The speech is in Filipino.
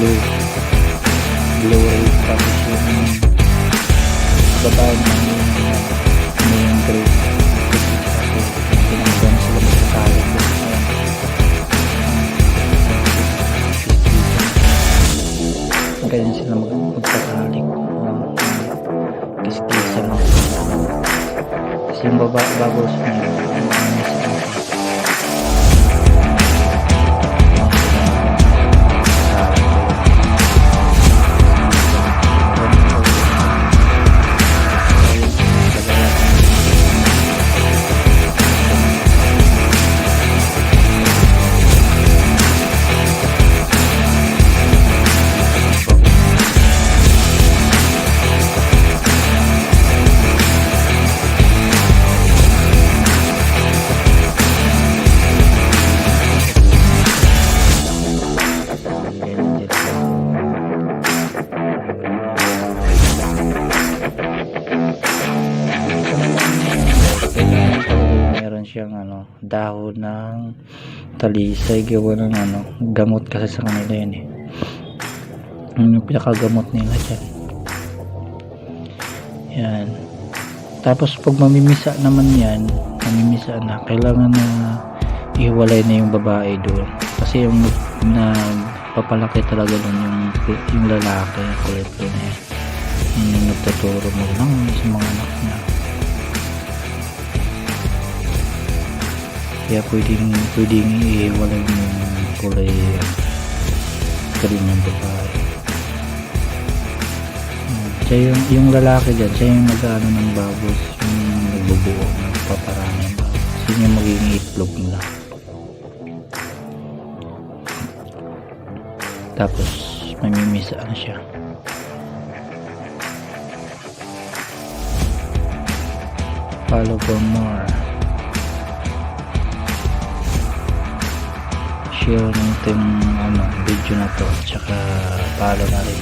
blue ray, tapos yung baba ng yung gray, tapos pinagdan sila magsasalit doon. Ganyan sila magkakalik, kiskisan lang. Kasi yung bubbles niya siyang dahon ng talisay, gawa ng gamot kasi sa kanila yun yung pinakagamot nila dyan. Yan, tapos pag mamimisa naman yan, mamimisa na, kailangan na ihiwalay na yung babae doon kasi yung papalaki talaga doon yung lalaki, kulit doon yung nagtuturo mo lang sa mga anak niya. Kaya pwedeng iiwalay mo yung kulay ng babae. Siya yung lalaki dyan, siya yung nag-ano ng babos, yung nagbubuo, nagpaparami ng babos. Yun yung magiging itlog nila. Tapos mamimisa na siya. Follow for more. Share nito yung video na to, tsaka follow na rin,